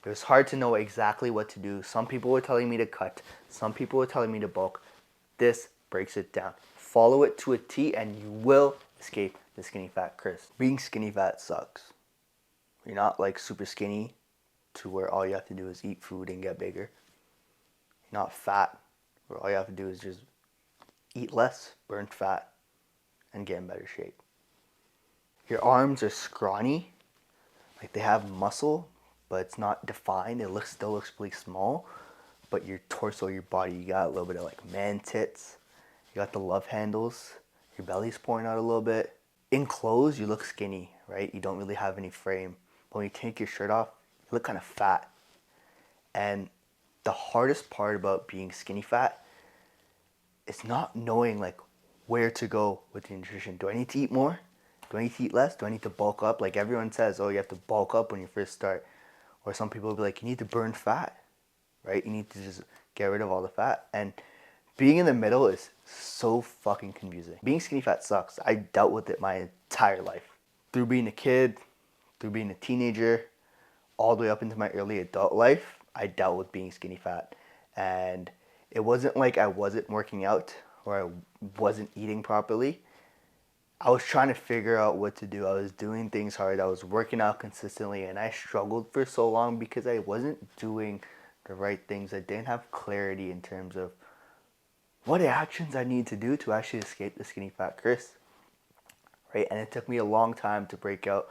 It was hard to know exactly what to do. Some people were telling me to cut. Some people were telling me to bulk. This breaks it down. Follow it to a T and you will escape the skinny fat curse. Being skinny fat sucks. You're not like super skinny to where all you have to do is eat food and get bigger. You're not fat where all you have to do is just eat less, burn fat, and get in better shape. Your arms are scrawny, like they have muscle, but it's not defined. It still looks really small. But your torso, your body, you got a little bit of like man tits. You got the love handles. Your belly's pouring out a little bit. In clothes, you look skinny, right? You don't really have any frame. But when you take your shirt off, you look kind of fat. And the hardest part about being skinny fat is not knowing like where to go with the nutrition. Do I need to eat more? Do I need to eat less? Do I need to bulk up? Like everyone says, oh, you have to bulk up when you first start. Or some people will be like, you need to burn fat, right? You need to just get rid of all the fat. And being in the middle is so fucking confusing. Being skinny fat sucks. I dealt with it my entire life. Through being a kid, through being a teenager, all the way up into my early adult life, I dealt with being skinny fat. And it wasn't like I wasn't working out or I wasn't eating properly. I was trying to figure out what to do. I was doing things hard. I was working out consistently and I struggled for so long because I wasn't doing the right things. I didn't have clarity in terms of what actions I need to do to actually escape the skinny fat curse. Right? And it took me a long time to break out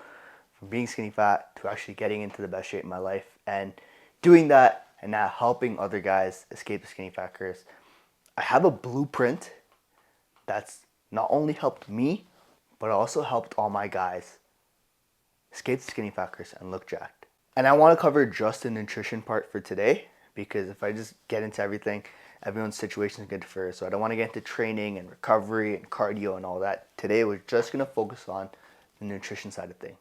from being skinny fat to actually getting into the best shape in my life and doing that and now helping other guys escape the skinny fat curse. I have a blueprint that's not only helped me, but also helped all my guys escape the skinny fat curse and look jacked. And I want to cover just the nutrition part for today because if I just get into everything, everyone's situation is good first. So I don't want to get into training and recovery and cardio and all that. Today we're just going to focus on the nutrition side of things.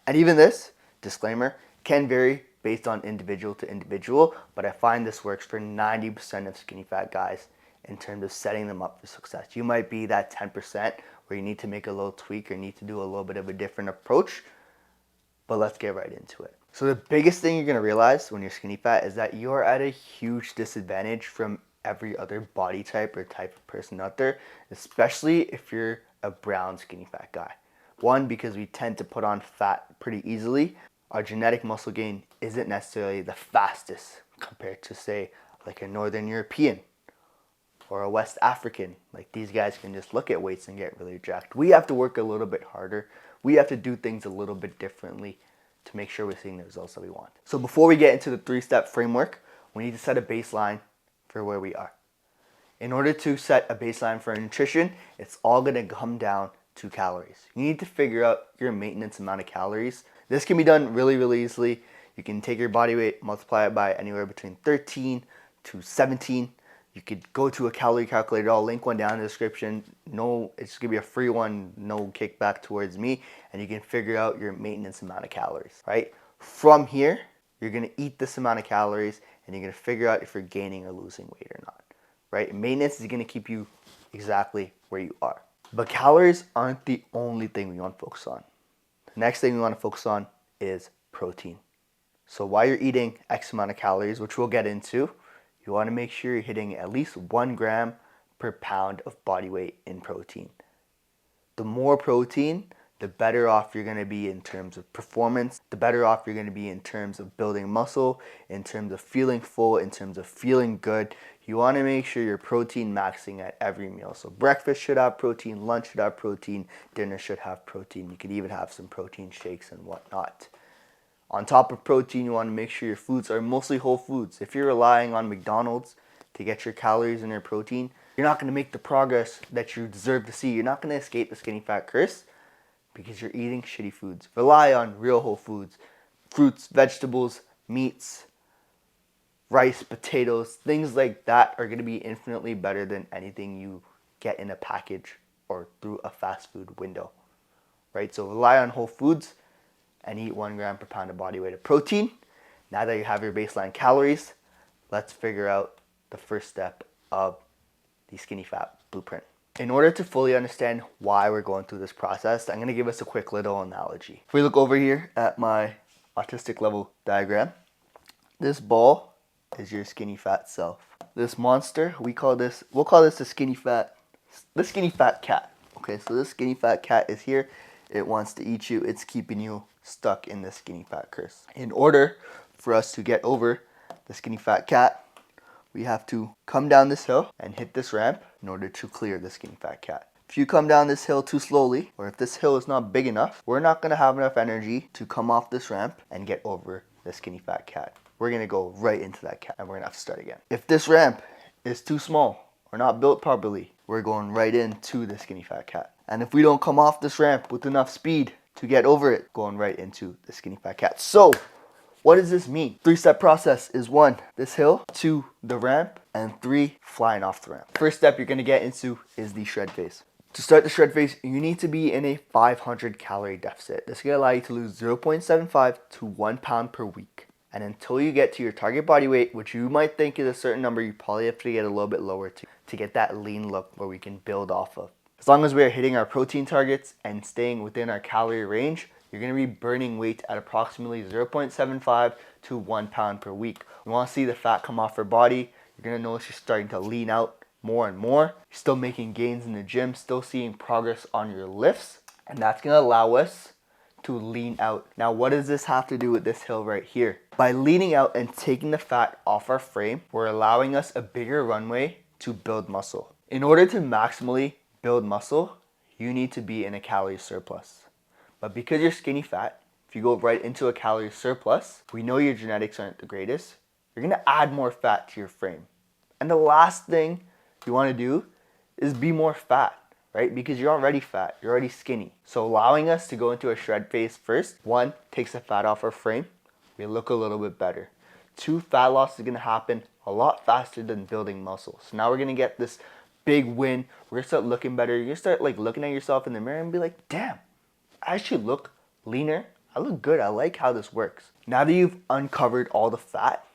And even this, disclaimer, can vary based on individual to individual, but I find this works for 90% of skinny fat guys in terms of setting them up for success. You might be that 10% where you need to make a little tweak or need to do a little bit of a different approach, but let's get right into it. So the biggest thing you're gonna realize when you're skinny fat is that you're at a huge disadvantage from every other body type or type of person out there, especially if you're a brown skinny fat guy. One, because we tend to put on fat pretty easily. Our genetic muscle gain isn't necessarily the fastest compared to say like a Northern European or a West African. Like these guys can just look at weights and get really jacked. We have to work a little bit harder. We have to do things a little bit differently to make sure we're seeing the results that we want. So before we get into the 3-step framework, we need to set a baseline for where we are. In order to set a baseline for nutrition, it's all gonna come down to calories. You need to figure out your maintenance amount of calories. This can be done really, really easily. You can take your body weight, multiply it by anywhere between 13 to 17. You could go to a calorie calculator. I'll link one down in the description. No, it's gonna be a free one, no kickback towards me, and you can figure out your maintenance amount of calories, right? From here, you're gonna eat this amount of calories and you're gonna figure out if you're gaining or losing weight or not, right? Maintenance is gonna keep you exactly where you are. But calories aren't the only thing we want to focus on. The next thing we want to focus on is protein. So while you're eating X amount of calories, which we'll get into, you want to make sure you're hitting at least 1 gram per pound of body weight in protein. The more protein, the better off you're going to be in terms of performance, the better off you're going to be in terms of building muscle, in terms of feeling full, in terms of feeling good. You want to make sure you're protein maxing at every meal. So breakfast should have protein, lunch should have protein, dinner should have protein. You could even have some protein shakes and whatnot. On top of protein, you want to make sure your foods are mostly whole foods. If you're relying on McDonald's to get your calories and your protein, you're not going to make the progress that you deserve to see. You're not going to escape the skinny fat curse because you're eating shitty foods. Rely on real whole foods, fruits, vegetables, meats, rice, potatoes, things like that are going to be infinitely better than anything you get in a package or through a fast food window, right? So rely on whole foods and eat 1 gram per pound of body weight of protein. Now that you have your baseline calories, let's figure out the first step of the skinny fat blueprint. In order to fully understand why we're going through this process, I'm going to give us a quick little analogy. If we look over here at my autistic level diagram, This ball is your skinny fat self. This monster, we'll call this the skinny fat cat. Okay, so this skinny fat cat is here. It wants to eat you. It's keeping you stuck in the skinny fat curse. In order for us to get over the skinny fat cat, we have to come down this hill and hit this ramp in order to clear the skinny fat cat. If you come down this hill too slowly, or if this hill is not big enough, we're not going to have enough energy to come off this ramp and get over the skinny fat cat. We're going to go right into that cat and we're going to have to start again. If this ramp is too small or not built properly, we're going right into the skinny fat cat. And if we don't come off this ramp with enough speed to get over it, going right into the skinny fat cat. So what does this mean? 3-step process is 1, this hill, 2, the ramp, and 3, flying off the ramp. First step you're gonna get into is the shred phase. To start the shred phase, you need to be in a 500 calorie deficit. This is gonna allow you to lose 0.75 to 1 pound per week. And until you get to your target body weight, which you might think is a certain number, you probably have to get a little bit lower to get that lean look where we can build off of. As long as we're hitting our protein targets and staying within our calorie range, you're going to be burning weight at approximately 0.75 to 1 pound per week. You want to see the fat come off your body. You're going to notice you're starting to lean out more and more. You're still making gains in the gym, still seeing progress on your lifts. And that's going to allow us to lean out. Now, what does this have to do with this hill right here? By leaning out and taking the fat off our frame, we're allowing us a bigger runway to build muscle. In order to maximally build muscle, you need to be in a calorie surplus. But because you're skinny fat, if you go right into a calorie surplus, we know your genetics aren't the greatest, you're gonna add more fat to your frame. And the last thing you wanna do is be more fat, right? Because you're already fat, you're already skinny. So allowing us to go into a shred phase first, 1, takes the fat off our frame, we look a little bit better. 2, fat loss is gonna happen a lot faster than building muscle. So now we're gonna get this big win, we're gonna start looking better, you're gonna start like looking at yourself in the mirror and be like, damn, I actually look leaner. I look good. I like how this works. Now that you've uncovered all the fat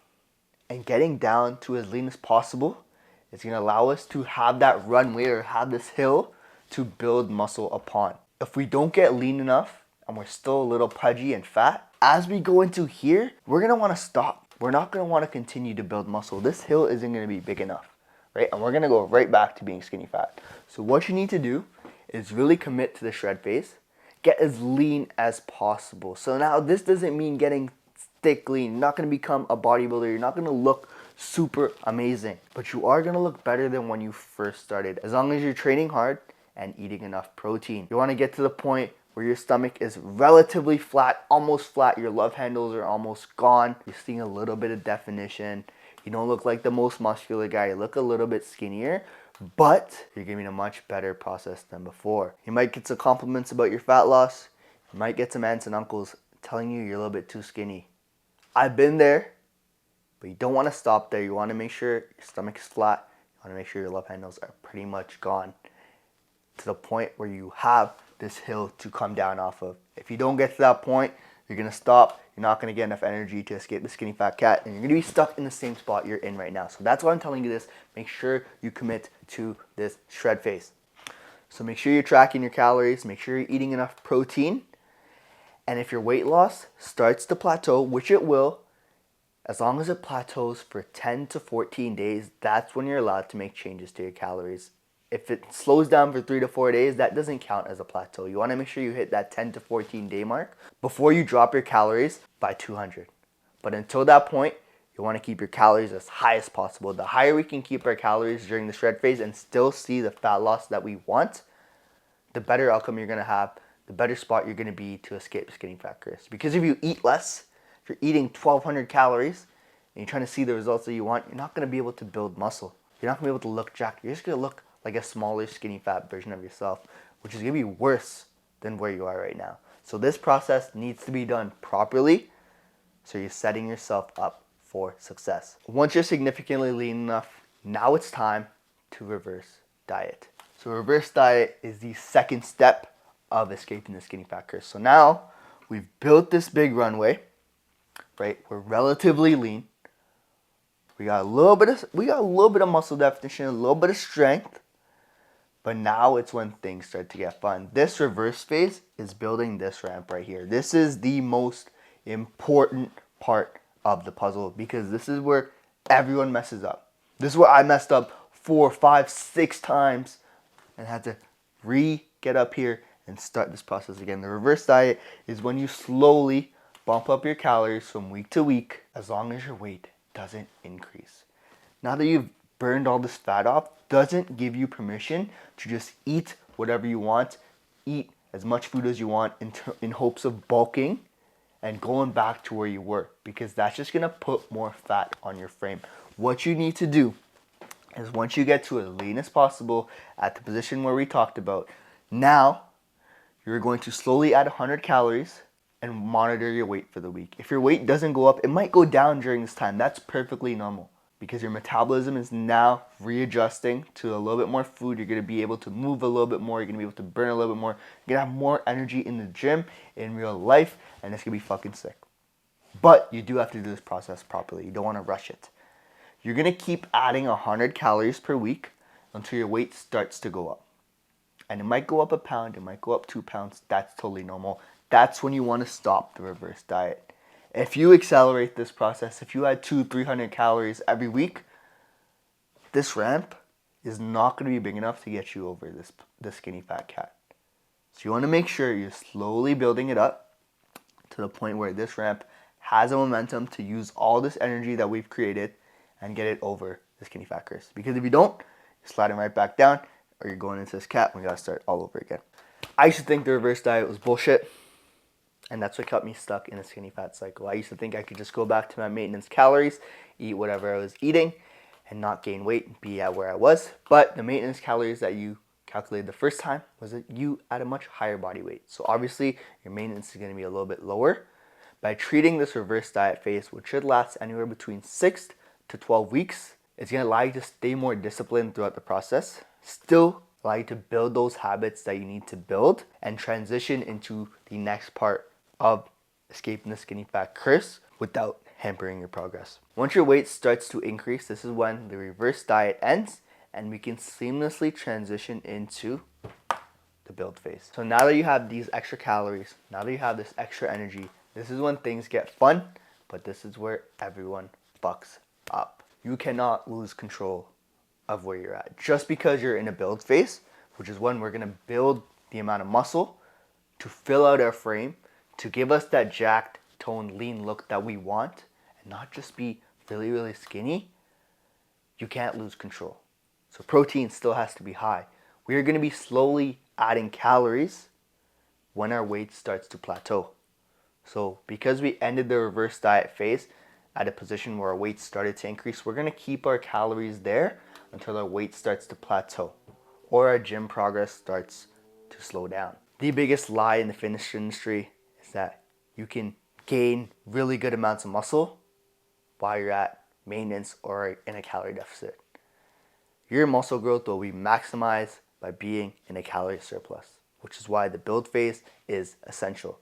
and getting down to as lean as possible, it's going to allow us to have that runway or have this hill to build muscle upon. If we don't get lean enough and we're still a little pudgy and fat, as we go into here, we're going to want to stop. We're not going to want to continue to build muscle. This hill isn't going to be big enough, right? And we're going to go right back to being skinny fat. So what you need to do is really commit to the shred phase. Get as lean as possible. So now this doesn't mean getting thick lean. You're not going to become a bodybuilder. You're not going to look super amazing. But you are going to look better than when you first started. As long as you're training hard and eating enough protein. You want to get to the point where your stomach is relatively flat, almost flat. Your love handles are almost gone. You're seeing a little bit of definition. You don't look like the most muscular guy. You look a little bit skinnier. But you're giving a much better process than before. You might get some compliments about your fat loss. You might get some aunts and uncles telling you you're a little bit too skinny. I've been there, but you don't want to stop there. You want to make sure your stomach is flat. You want to make sure your love handles are pretty much gone to the point where you have this hill to come down off of. If you don't get to that point, you're going to stop. You're not going to get enough energy to escape the skinny fat cat, and you're going to be stuck in the same spot you're in right now. So that's why I'm telling you this. Make sure you commit to this shred phase. So make sure you're tracking your calories. Make sure you're eating enough protein. And if your weight loss starts to plateau, which it will, as long as it plateaus for 10 to 14 days, that's when you're allowed to make changes to your calories. If it slows down for 3 to 4 days, that doesn't count as a plateau. You want to make sure you hit that 10 to 14 day mark before you drop your calories by 200. But until that point, you want to keep your calories as high as possible. The higher we can keep our calories during the shred phase and still see the fat loss that we want, the better outcome you're going to have, the better spot you're going to be to escape skinny fat curse. Because if you eat less, if you're eating 1,200 calories and you're trying to see the results that you want, you're not going to be able to build muscle. You're not going to be able to look jacked. You're just going to look like a smaller, skinny fat version of yourself, which is going to be worse than where you are right now. So this process needs to be done properly so you're setting yourself up for success. Once you're significantly lean enough, now it's time to reverse diet. So reverse diet is the second step of escaping the skinny fat curse. So now we've built this big runway, right? We're relatively lean. We got a little bit of muscle definition, a little bit of strength. But now it's when things start to get fun. This reverse phase is building this ramp right here. This is the most important part of the puzzle, because this is where everyone messes up. This is where I messed up 4, 5, 6 times and had to get up here and start this process again. The reverse diet is when you slowly bump up your calories from week to week as long as your weight doesn't increase. Now that you've burned all this fat off, doesn't give you permission to just eat whatever you want, eat as much food as you want in hopes of bulking and going back to where you were, because that's just gonna put more fat on your frame. What you need to do is, once you get to as lean as possible at the position where we talked about, now you're going to slowly add 100 calories and monitor your weight for the week. If your weight doesn't go up, it might go down during this time. That's perfectly normal, because your metabolism is now readjusting to a little bit more food. You're gonna be able to move a little bit more. You're gonna be able to burn a little bit more. You're gonna have more energy in the gym, in real life, and it's gonna be fucking sick. But you do have to do this process properly. You don't wanna rush it. You're gonna keep adding 100 calories per week until your weight starts to go up. And it might go up a pound, it might go up 2 pounds. That's totally normal. That's when you wanna stop the reverse diet. If you accelerate this process, if you add 200-300 calories every week, this ramp is not going to be big enough to get you over the skinny fat cat. So you want to make sure you're slowly building it up to the point where this ramp has a momentum to use all this energy that we've created and get it over the skinny fat Chris. Because if you don't, you're sliding right back down, or you're going into this cat and we got to start all over again. I used to think the reverse diet was bullshit. And that's what kept me stuck in a skinny fat cycle. I used to think I could just go back to my maintenance calories, eat whatever I was eating, and not gain weight and be at where I was. But the maintenance calories that you calculated the first time was that you at a much higher body weight. So obviously your maintenance is going to be a little bit lower. By treating this reverse diet phase, which should last anywhere between 6 to 12 weeks, it's going to allow you to stay more disciplined throughout the process, still allow you to build those habits that you need to build, and transition into the next part of escaping the skinny fat curse without hampering your progress. Once your weight starts to increase, this is when the reverse diet ends and we can seamlessly transition into the build phase. So now that you have these extra calories, now that you have this extra energy, this is when things get fun, but this is where everyone fucks up. You cannot lose control of where you're at. Just because you're in a build phase, which is when we're gonna build the amount of muscle to fill out our frame, to give us that jacked, toned, lean look that we want, and not just be really, really skinny, you can't lose control. So protein still has to be high. We are going to be slowly adding calories when our weight starts to plateau. So because we ended the reverse diet phase at a position where our weight started to increase, we're going to keep our calories there until our weight starts to plateau or our gym progress starts to slow down. The biggest lie in the fitness industry is that you can gain really good amounts of muscle while you're at maintenance or in a calorie deficit. Your muscle growth will be maximized by being in a calorie surplus, which is why the build phase is essential.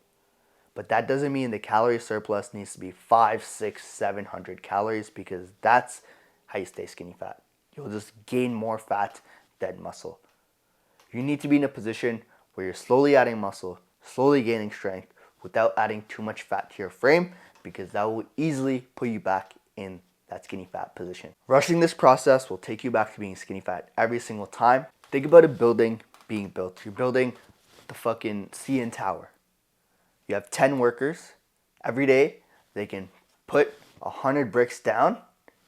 But that doesn't mean the calorie surplus needs to be 500, 600, 700 calories, because that's how you stay skinny fat. You'll just gain more fat than muscle. You need to be in a position where you're slowly adding muscle, slowly gaining strength, without adding too much fat to your frame, because that will easily put you back in that skinny fat position. Rushing this process will take you back to being skinny fat every single time. Think about a building being built. You're building the fucking CN Tower. You have 10 workers. Every day, they can put 100 bricks down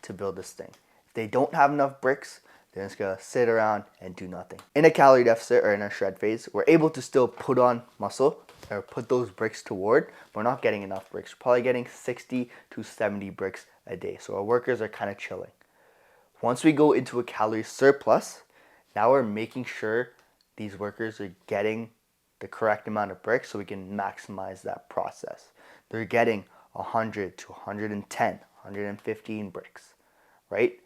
to build this thing. If they don't have enough bricks, they're just gonna sit around and do nothing. In a calorie deficit or in a shred phase, we're able to still put on muscle or put those bricks toward, but we're not getting enough bricks. We're probably getting 60 to 70 bricks a day. So our workers are kind of chilling. Once we go into a calorie surplus, now we're making sure these workers are getting the correct amount of bricks so we can maximize that process. They're getting 100 to 110, 115 bricks, right?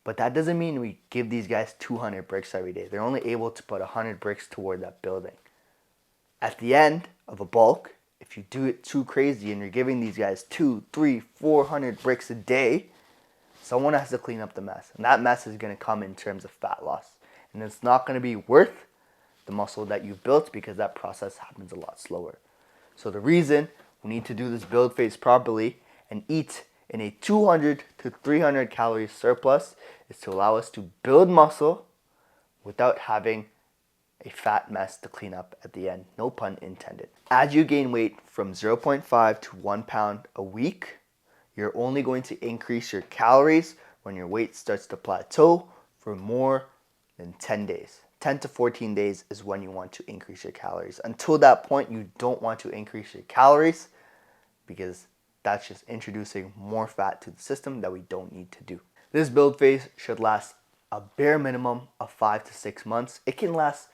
But that doesn't mean we give these guys 200 bricks every day. They're only able to put 100 bricks toward that building. At the end of a bulk, if you do it too crazy and you're giving these guys 200, 300, 400 bricks a day, someone has to clean up the mess. And that mess is going to come in terms of fat loss. And it's not going to be worth the muscle that you've built, because that process happens a lot slower. So the reason we need to do this build phase properly and eat in a 200 to 300 calorie surplus is to allow us to build muscle without having a fat mess to clean up at the end. No pun intended. As you gain weight from 0.5 to 1 pound a week, you're only going to increase your calories when your weight starts to plateau for more than 10 days. 10 to 14 days is when you want to increase your calories. Until that point, you don't want to increase your calories because that's just introducing more fat to the system that we don't need to do. This build phase should last a bare minimum of 5 to 6 months. It can last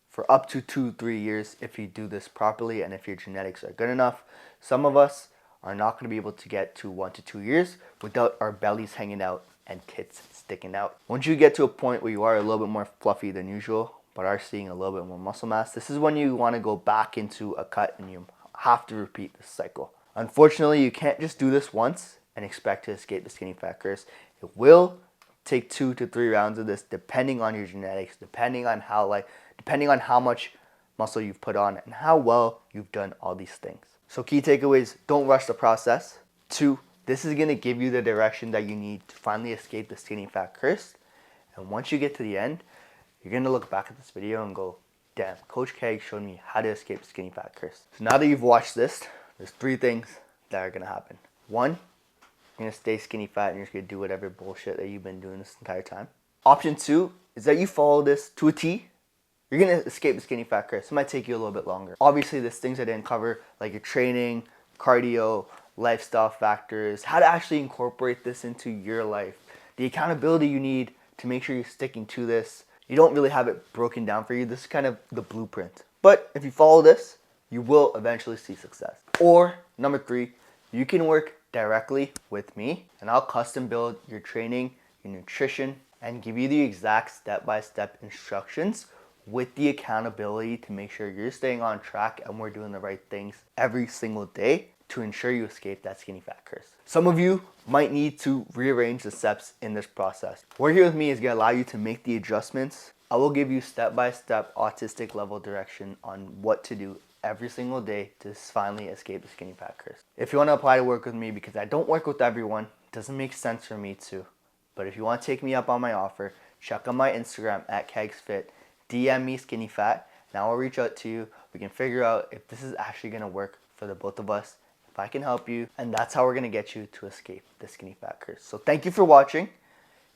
for up to 2-3 years if you do this properly and if your genetics are good enough. Some of us are not going to be able to get to 1 to 2 years without our bellies hanging out and tits sticking out. Once you get to a point where you are a little bit more fluffy than usual but are seeing a little bit more muscle mass, this is when you want to go back into a cut and you have to repeat this cycle. Unfortunately, you can't just do this once and expect to escape the skinny fat curse. It will take 2 to 3 rounds of this depending on your genetics, depending on how much muscle you've put on and how well you've done all these things. So key takeaways: don't rush the process. 2, this is going to give you the direction that you need to finally escape the skinny fat curse. And once you get to the end, you're going to look back at this video and go, damn, Coach Keg showed me how to escape the skinny fat curse. So now that you've watched this, there's 3 things that are going to happen. 1, you're going to stay skinny fat and you're just going to do whatever bullshit that you've been doing this entire time. Option 2 is that you follow this to a T. You're going to escape the skinny fat curse. It might take you a little bit longer. Obviously, there's things I didn't cover, like your training, cardio, lifestyle factors, how to actually incorporate this into your life, the accountability you need to make sure you're sticking to this. You don't really have it broken down for you. This is kind of the blueprint. But if you follow this, you will eventually see success. Or number 3, you can work directly with me and I'll custom build your training, your nutrition, and give you the exact step-by-step instructions with the accountability to make sure you're staying on track and we're doing the right things every single day to ensure you escape that skinny fat curse. Some of you might need to rearrange the steps in this process. Working with me is going to allow you to make the adjustments. I will give you step-by-step autistic level direction on what to do every single day to finally escape the skinny fat curse. If you want to apply to work with me, because I don't work with everyone, it doesn't make sense for me to. But if you want to take me up on my offer, check out my Instagram at kegsfit, DM me SkinnyFat, and I will reach out to you. We can figure out if this is actually going to work for the both of us, if I can help you, and that's how we're going to get you to escape the skinny fat curse. So thank you for watching.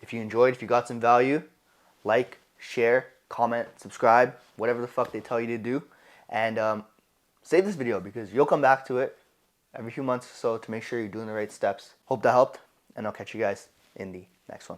If you enjoyed, if you got some value, like, share, comment, subscribe, whatever the fuck they tell you to do. And save this video because you'll come back to it every few months or so to make sure you're doing the right steps. Hope that helped, and I'll catch you guys in the next one.